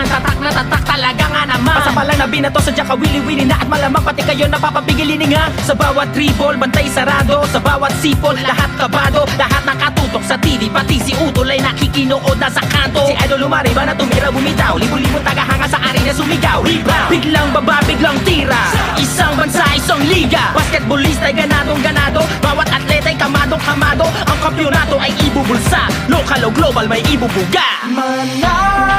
naman, tatak na tatak talaga nga naman. Pasapalang na binato, sadya ka wili-wili na at malamang pati kayo napapapigilin nga. Sa bawat dribble, bantay sarado. Sa bawat sipol, lahat kabado. Lahat nakatutok sa TV, pati si Utol ay nakikinood na sa kanto. Si Idol lumariba na tumira bumitaw, libo-libo tagahanga sa arena sumigaw. Rebound, biglang baba, biglang tira. Isang bansa, isang liga. Basketballista ay ganadong ganado. Bawat atleta ay kamadong kamado. Ang kampyonato ay ibubulsa. Lokal o global may ibubuga. Manalo